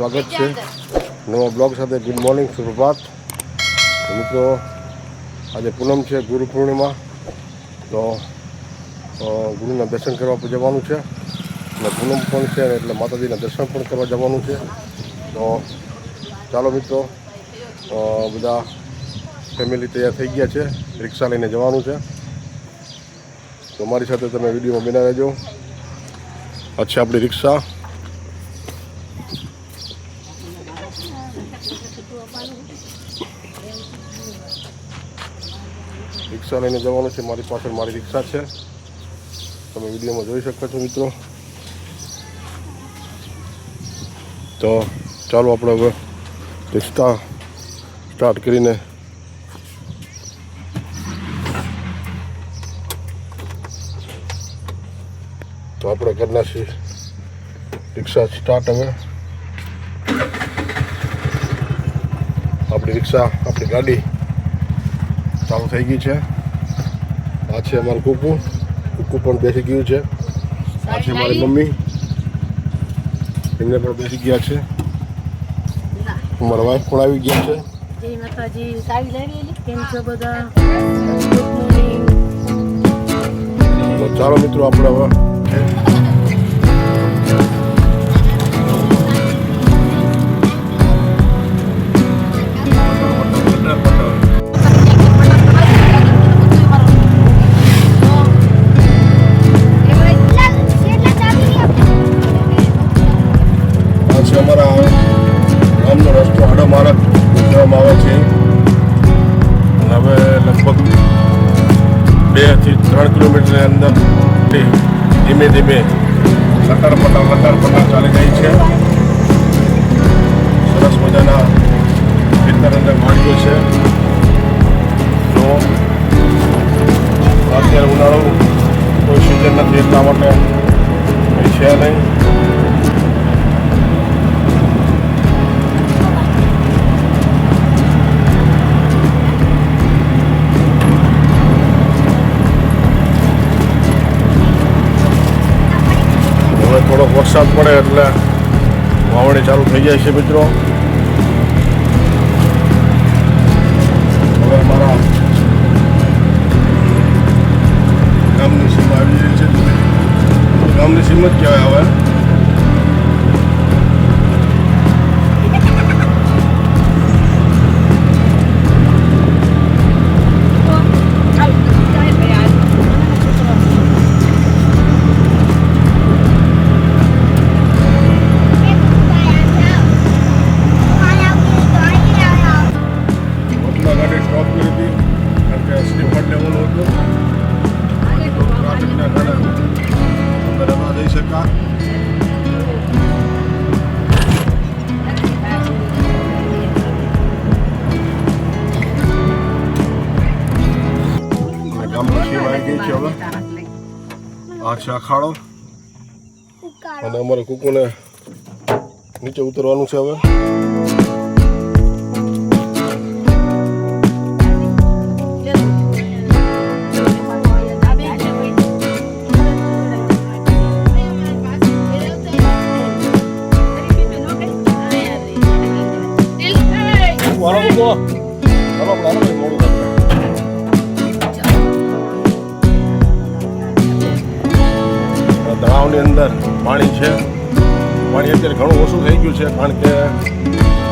સ્વાગત છે નવા બ્લોગ સાથે. ગુડ મોર્નિંગ, સુપ્રભાત. મિત્રો, આજે પૂનમ છે, ગુરુ પૂર્ણિમા. તો ગુરુના દર્શન કરવા જવાનું છે અને પૂનમ પણ છે એટલે માતાજીના દર્શન પણ કરવા જવાનું છે. તો ચાલો મિત્રો, બધા ફેમિલી તૈયાર થઈ ગયા છે, રિક્ષા લઈને જવાનું છે. તો મારી સાથે તમે વિડીયોમાં બના રહેજો. આ છે આપણી રિક્ષા. રિક્ષા લઈને જવાનું છે. મારી પાછળ મારી રિક્ષા છે, તમે વિડીયોમાં જોઈ શકો છો મિત્રો. તો ચાલો આપણે હવે રિક્ષા સ્ટાર્ટ કરીને તો આપણે કરના છીએ રિક્ષા સ્ટાર્ટ. હવે આપણી રિક્ષા, આપણી ગાડી ચાલુ થઈ ગઈ છે. આ છે અમારું કુકુ પણ બેસી ગયું છે. આ છે મારી મમ્મી, એમને પણ બેસી ગયા છે. મારા વાઈફ પણ આવી ગયા છે. જય માતાજી. કેમ છો બધા? તો ચાલો મિત્રો, આપણે હવે અમારા ગામનો રસ્તો આડો માર્ગ કહેવામાં આવે છે. અને હવે લગભગ 2 થી 3 કિલોમીટરની અંદર ધીમે ધીમે લટાર પટાર ચાલી રહી છે. સરસ મજાના ખેતર અંદર વાડીઓ છે. તો અત્યારે ઉનાળો કોઈ સિઝન નથી એટલા માટે કંઈ છે નહીં. થોડોક વરસાદ પડે એટલે વાવણી ચાલુ થઈ જાય છે મિત્રો. હવે મારા ગામની સીમ આવી રહી છે. ગામની સીમ જ કહેવાય હવે. આ છે અખાડો અને અમારે કુકુને નીચે ઉતરવાનું છે હવે. તળાવની અંદર પાણી છે. પાણી અત્યારે ઘણું ઓછું થઈ ગયું છે કારણ કે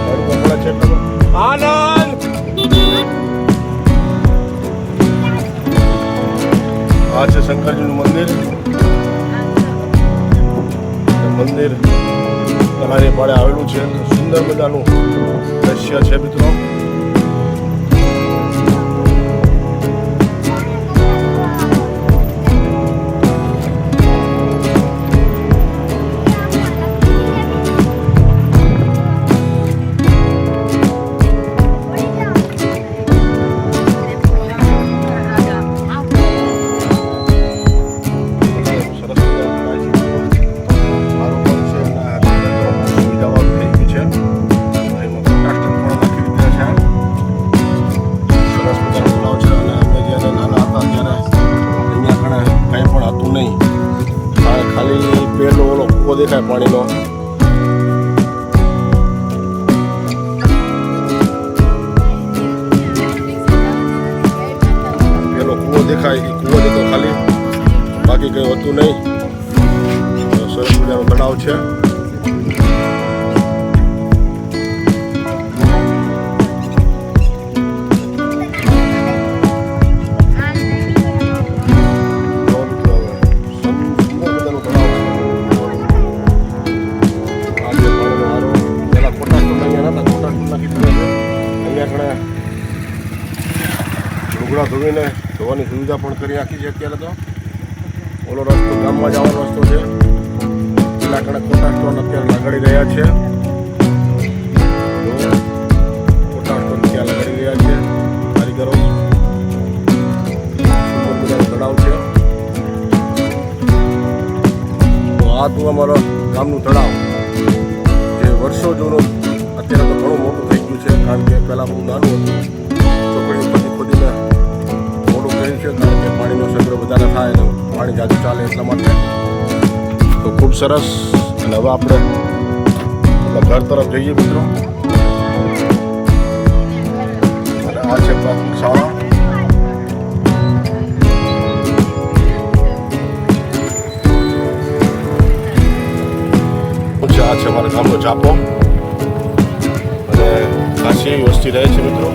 તડકો પડે છે. આનંદ આ છે શંકરજીનું મંદિર. મંદિર તમારી પાડે આવેલું છે. સુંદર મજાનું દ્રશ્ય છે મિત્રો. દેખાય પાણીનો. હતું નહીં. તો સરસ મજાનો તળાવ છે. લુગડા ધોઈને ધોવાની સુવિધા પણ કરી નાખી છે અત્યારે. તો ઓલો રસ્તો ગામમાં જવાનો રસ્તો છે. પેલા કણે ખોટા સ્ટોલ અત્યારે લગાડી રહ્યા છે. ખોટા સ્ટોલ ત્યાં લગાડી રહ્યા છે કારીગરો. સુંદર મજાનો તળાવ છે. તો આ તું અમારો ગામનું તળાવ જે વર્ષો જૂનું અત્યારે તો ઘણું મોટું થઈ ગયું છે. કારણ કે પહેલાં બહુ નાનું હતું. ચોકડી ખોદી ખોદીને મોટું કર્યું છે. કારણ કે પાણીનો સંગ્રહ વધારે થાય અને પાણી જાજુ ચાલે એટલા માટે. તો ખૂબ સરસ. અને હવે આપણે ઘર તરફ જઈએ મિત્રો. અને આ છે પ્રાથમિક શાળા. આ છે અમારા ગામનો ચાપો. અને ખાસી એવી વસ્તી રહે છે મિત્રો.